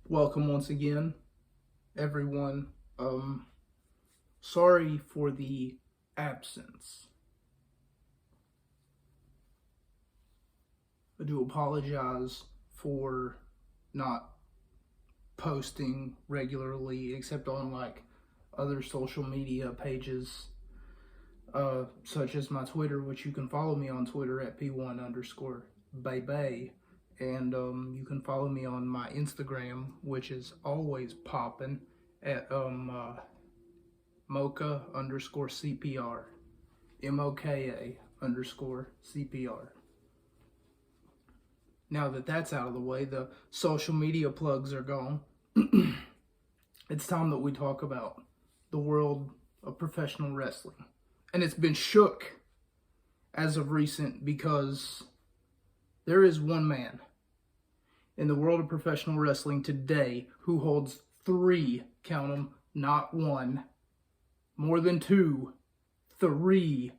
Welcome once again, everyone. Sorry for the absence. I do apologize for not posting regularly, except on other social media pages, such as my Twitter, which you can follow me on Twitter at P1_Baybay. And you can follow me on my Instagram, which is always popping at Mocha_CPR. MOKA_CPR. Now that that's out of the way, the social media plugs are gone. It's time that we talk about the world of professional wrestling. And it's been shook as of recent because there is one man in the world of professional wrestling today who holds three, count them, not one, more than two, three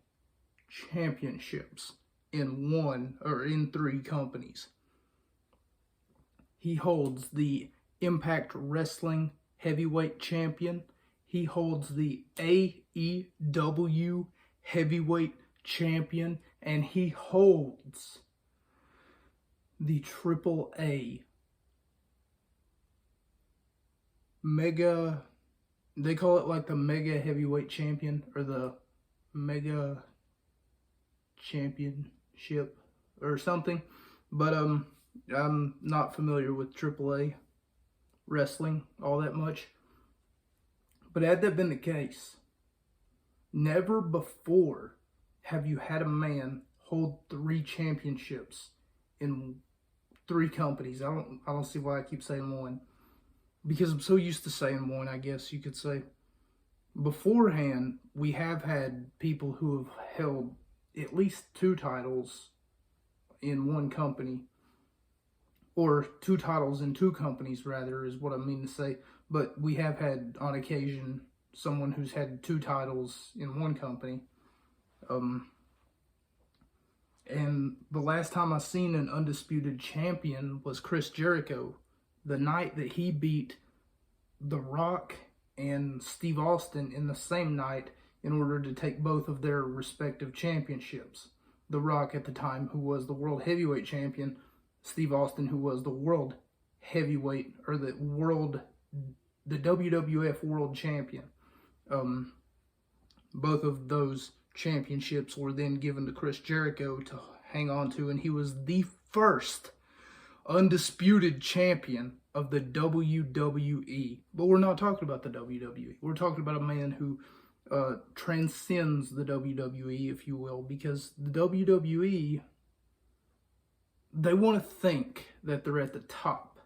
championships in three companies. He holds the Impact Wrestling Heavyweight Champion. He holds the AEW Heavyweight Champion, and he holds the AAA Mega, they call it like the Mega Heavyweight Champion or the Mega Championship or something. But I'm not familiar with AAA wrestling all that much. But had that been the case, never before have you had a man hold three championships in three companies. I don't see why I keep saying one, because I'm so used to saying one, I guess you could say. Beforehand, we have had people who have held at least two titles in one company, or two titles in two companies, rather, is what I mean to say. But we have had, on occasion, someone who's had two titles in one company. And the last time I seen an undisputed champion was Chris Jericho, the night that he beat The Rock and Steve Austin in the same night in order to take both of their respective championships. The Rock at the time, who was the World Heavyweight Champion, Steve Austin, who was the World Heavyweight, or the WWF World Champion. Both of those championships were then given to Chris Jericho to hang on to, and he was the first undisputed champion of the WWE. But we're not talking about the WWE. We're talking about a man who transcends the WWE, if you will, because the WWE, they want to think that they're at the top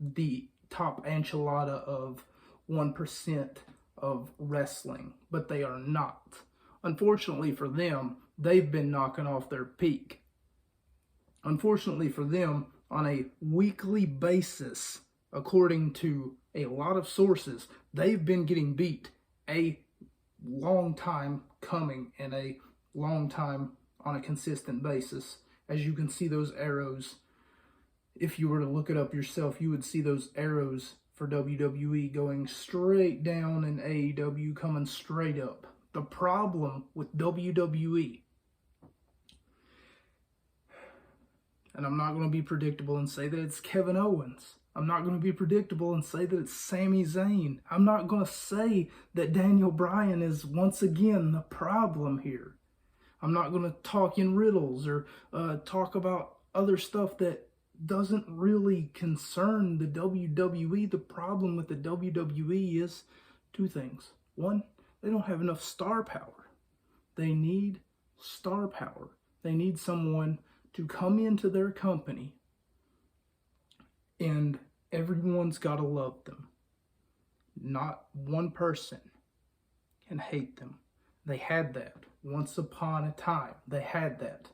enchilada of 1% of wrestling, but they are not. Unfortunately for them, they've been knocking off their peak. Unfortunately for them, on a weekly basis, according to a lot of sources, they've been getting beat a long time coming and a long time on a consistent basis. As you can see those arrows, if you were to look it up yourself, you would see those arrows for WWE going straight down and AEW coming straight up. The problem with WWE, and I'm not going to be predictable and say that it's Kevin Owens. I'm not going to be predictable and say that it's Sami Zayn. I'm not going to say that Daniel Bryan is once again the problem here. I'm not going to talk in riddles or talk about other stuff that doesn't really concern the WWE. The problem with the WWE is two things. One, they don't have enough star power. They need star power. They need someone to come into their company and everyone's got to love them. Not one person can hate them. They had that. Once upon a time, they had that.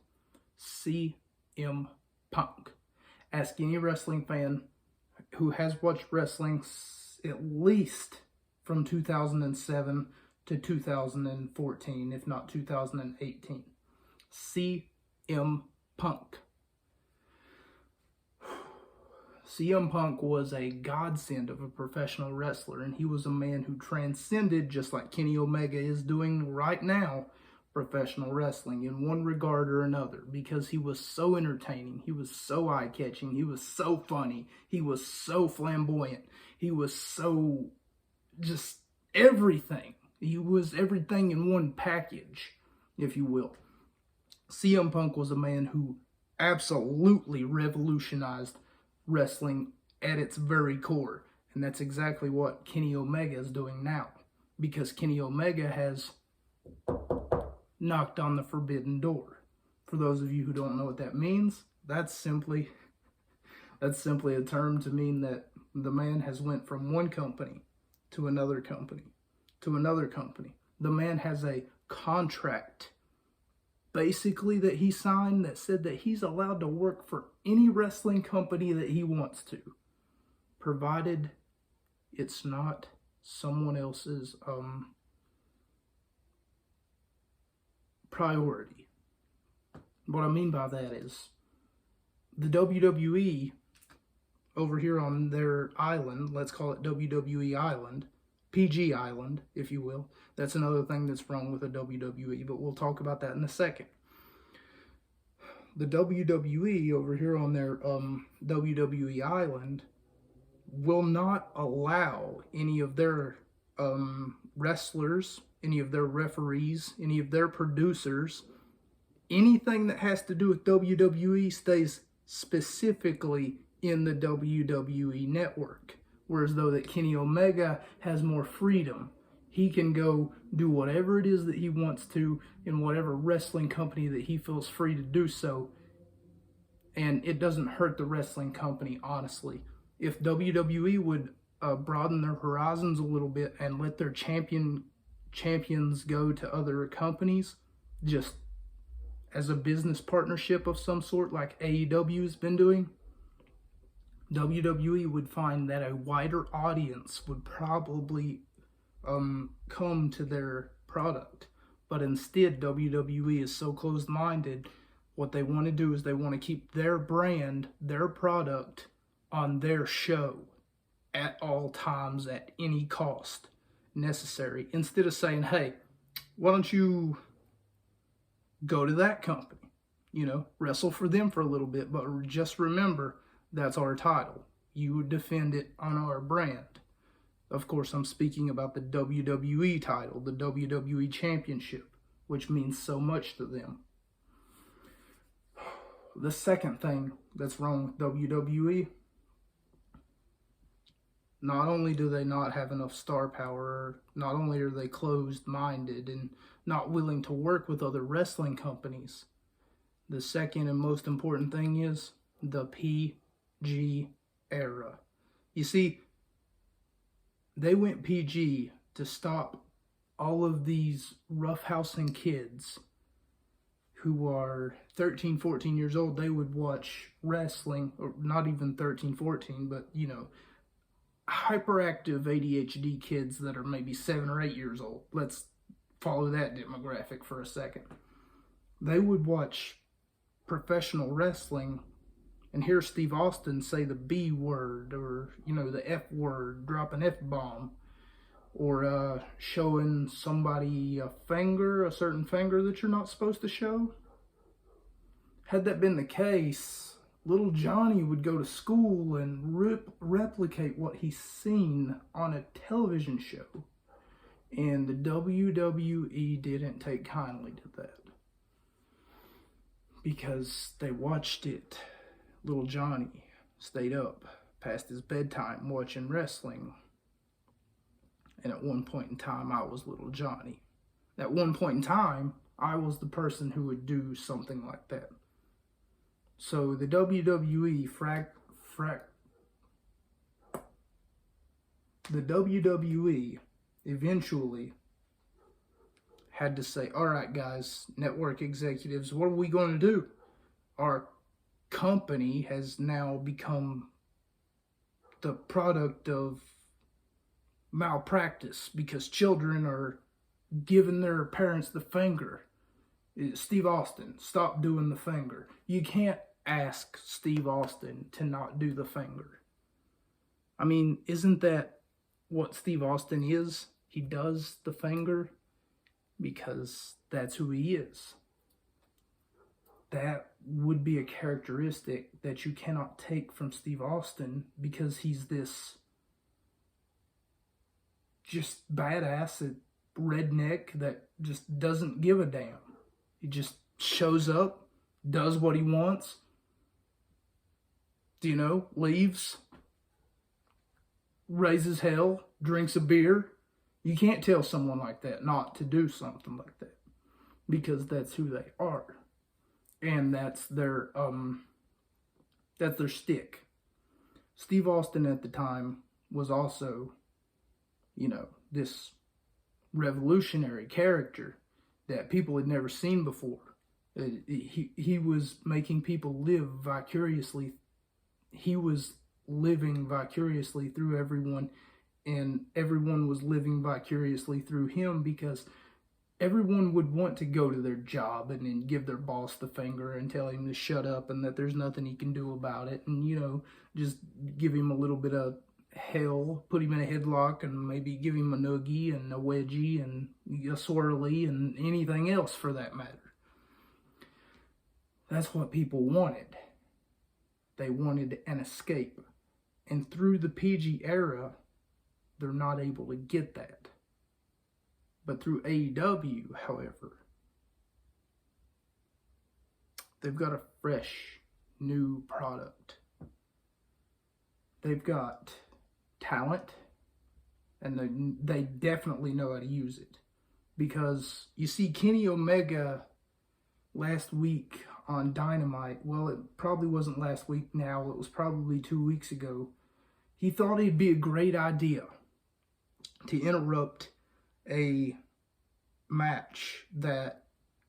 CM Punk. Ask any wrestling fan who has watched wrestling at least from 2007 to 2014, if not 2018. CM Punk. CM Punk was a godsend of a professional wrestler, and he was a man who transcended, just like Kenny Omega is doing right now, professional wrestling in one regard or another, because he was so entertaining, he was so eye-catching, he was so funny, he was so flamboyant, he was so just everything. He was everything in one package, if you will. CM Punk was a man who absolutely revolutionized wrestling at its very core. And that's exactly what Kenny Omega is doing now. Because Kenny Omega has knocked on the forbidden door. For those of you who don't know what that means, that's simply a term to mean that the man has went from one company to another company to another company. The man has a contract basically that he signed that said that he's allowed to work for any wrestling company that he wants to, provided it's not someone else's priority. What I mean by that is the WWE over here on their island, let's call it WWE Island, PG Island, if you will. That's another thing that's wrong with the WWE, but we'll talk about that in a second. The WWE over here on their WWE Island will not allow any of their wrestlers, any of their referees, any of their producers, anything that has to do with WWE stays specifically in the WWE network. Whereas though that Kenny Omega has more freedom. He can go do whatever it is that he wants to in whatever wrestling company that he feels free to do so. And it doesn't hurt the wrestling company, honestly. If WWE would broaden their horizons a little bit and let their champions go to other companies, just as a business partnership of some sort like AEW has been doing, WWE would find that a wider audience would probably come to their product. But instead, WWE is so closed-minded. What they want to do is they want to keep their brand, their product, on their show at all times, at any cost necessary. Instead of saying, hey, why don't you go to that company? You know, wrestle for them for a little bit, but just remember, that's our title. You would defend it on our brand. Of course, I'm speaking about the WWE title, the WWE Championship, which means so much to them. The second thing that's wrong with WWE, not only do they not have enough star power, not only are they closed-minded and not willing to work with other wrestling companies, the second and most important thing is the PG era. You see, they went PG to stop all of these roughhousing kids who are 13, 14 years old. They would watch wrestling, or not even 13, 14, but, you know, hyperactive ADHD kids that are maybe 7 or 8 years old. Let's follow that demographic for a second. They would watch professional wrestling and hear Steve Austin say the B word, or, you know, the F word, drop an F-bomb, or showing somebody a finger, a certain finger that you're not supposed to show. Had that been the case, little Johnny would go to school and replicate what he's seen on a television show. And the WWE didn't take kindly to that, because they watched it. Little Johnny stayed up past his bedtime watching wrestling. And at one point in time, I was little Johnny. At one point in time, I was the person who would do something like that. So the WWE the WWE eventually had to say, all right, guys, network executives, what are we going to do? Our company has now become the product of malpractice because children are giving their parents the finger. Steve Austin, stop doing the finger. You can't ask Steve Austin to not do the finger. I mean, isn't that what Steve Austin is? He does the finger because that's who he is. That would be a characteristic that you cannot take from Steve Austin because he's this just badass redneck that just doesn't give a damn. He just shows up, does what he wants, leaves, raises hell, drinks a beer. You can't tell someone like that not to do something like that because that's who they are. And that's their stick. Steve Austin at the time was also, this revolutionary character that people had never seen before. He was making people live vicariously. He was living vicariously through everyone, and everyone was living vicariously through him because everyone would want to go to their job and then give their boss the finger and tell him to shut up and that there's nothing he can do about it, and just give him a little bit of hell, put him in a headlock, and maybe give him a noogie and a wedgie and a swirly and anything else for that matter. That's what people wanted. They wanted an escape. And through the PG era, they're not able to get that. But through AEW, however, they've got a fresh, new product. They've got talent, and they definitely know how to use it. Because you see Kenny Omega last week on Dynamite, well, it probably wasn't last week now, it was probably 2 weeks ago. He thought it'd be a great idea to interrupt a match that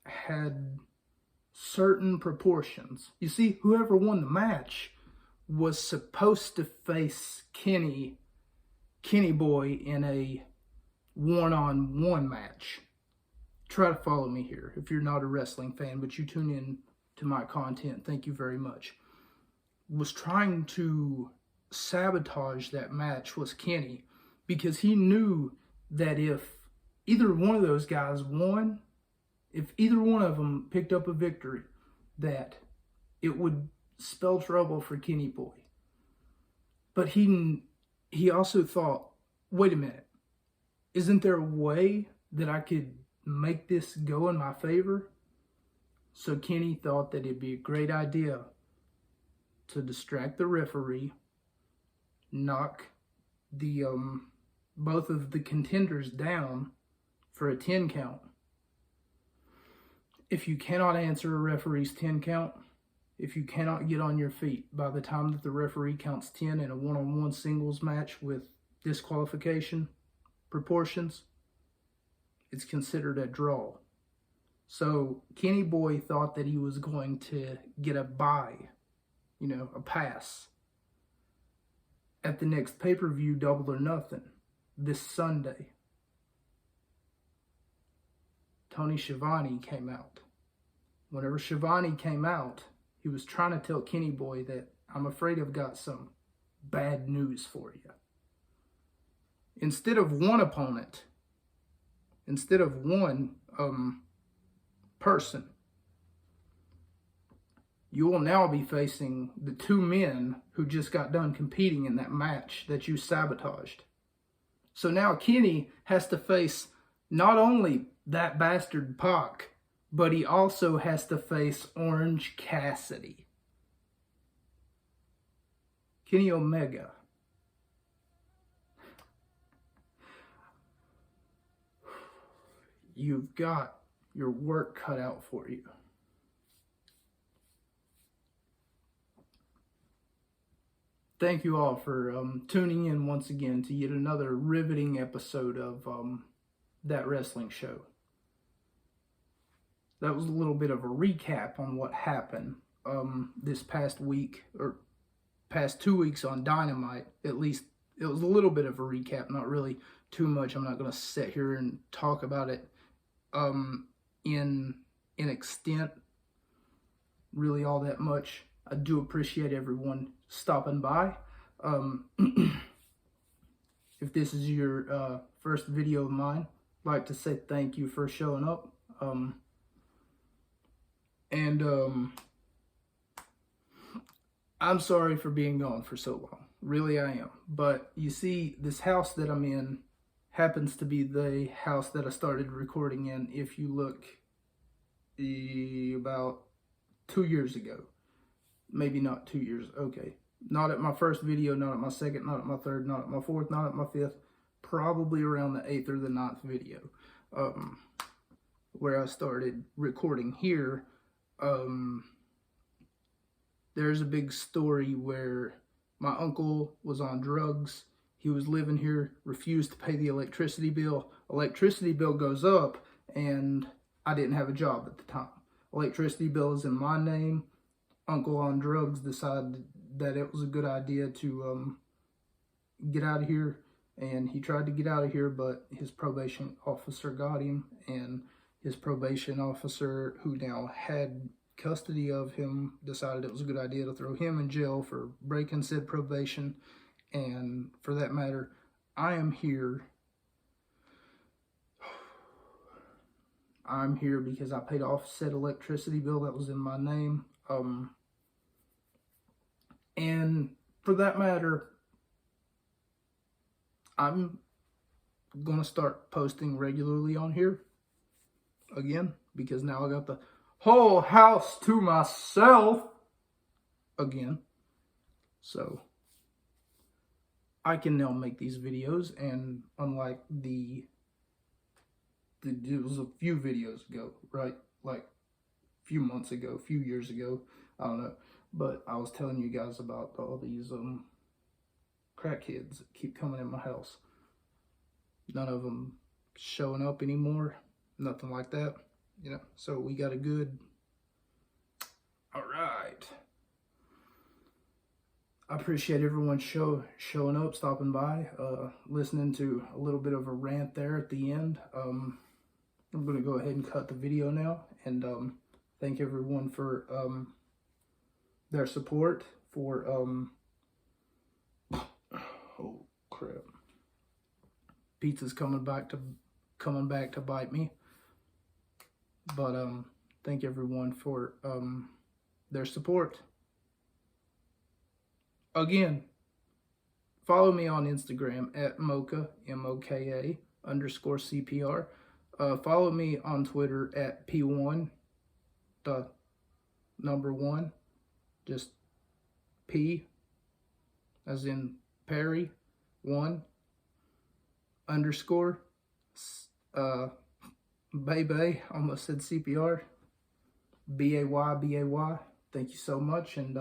had certain proportions. You see, whoever won the match was supposed to face Kenny Boy in a one-on-one match. Try to follow me here if you're not a wrestling fan, but you tune in to my content. Thank you very much. Was trying to sabotage that match was Kenny because he knew that if either one of those guys won, if either one of them picked up a victory, that it would spell trouble for Kenny Boy. But he also thought, wait a minute, isn't there a way that I could make this go in my favor? So Kenny thought that it'd be a great idea to distract the referee, knock the both of the contenders down for a 10 count. If you cannot answer a referee's 10 count, if you cannot get on your feet by the time that the referee counts 10 in a one-on-one singles match with disqualification proportions, it's considered a draw. So Kenny Boy thought that he was going to get a bye, a pass at the next pay-per-view Double or Nothing this Sunday. Tony Schiavone came out. Whenever Schiavone came out, he was trying to tell Kenny Boy that, I'm afraid I've got some bad news for you. Instead of one opponent, instead of one person, you will now be facing the two men who just got done competing in that match that you sabotaged. So now Kenny has to face not only that bastard Pac, but he also has to face Orange Cassidy. Kenny Omega. You've got your work cut out for you. Thank you all for tuning in once again to yet another riveting episode of That Wrestling Show. That was a little bit of a recap on what happened this past week, or past 2 weeks on Dynamite. At least it was a little bit of a recap, not really too much. I'm not going to sit here and talk about it in extent really all that much. I do appreciate everyone stopping by. if this is your first video of mine, I'd like to say thank you for showing up. I'm sorry for being gone for so long. Really, I am. But you see, this house that I'm in happens to be the house that I started recording in, if you look, about 2 years ago. Maybe not 2 years, okay. Not at my first video, not at my second, not at my third, not at my fourth, not at my fifth. Probably around the 8th or the 9th video. Where I started recording here. There's a big story where my uncle was on drugs. He was living here, refused to pay the electricity bill. Electricity bill goes up, and I didn't have a job at the time. Electricity bill is in my name. Uncle on drugs decided that it was a good idea to get out of here, and he tried to get out of here, but his probation officer got him, and his probation officer, who now had custody of him, decided it was a good idea to throw him in jail for breaking said probation. And for that matter, I am here. I'm here because I paid off said electricity bill that was in my name. And for that matter, I'm going to start posting regularly on here again, because now I got the whole house to myself again. So I can now make these videos, and unlike it was a few videos ago, right? Like a few months ago, a few years ago, I don't know. But I was telling you guys about all these crackheads that keep coming in my house. None of them showing up anymore. Nothing like that, you know. So we got a good. All right. I appreciate everyone showing up, stopping by, listening to a little bit of a rant there at the end. I'm going to go ahead and cut the video now, and thank everyone for their support, for oh crap, pizza's coming back to bite me. But thank everyone for their support. Again, follow me on Instagram at Moka, MOKA _CPR. Follow me on Twitter at P1, the number 1, just P, as in Perry, 1, _ Bay, almost said CPR, BAY. Thank you so much, and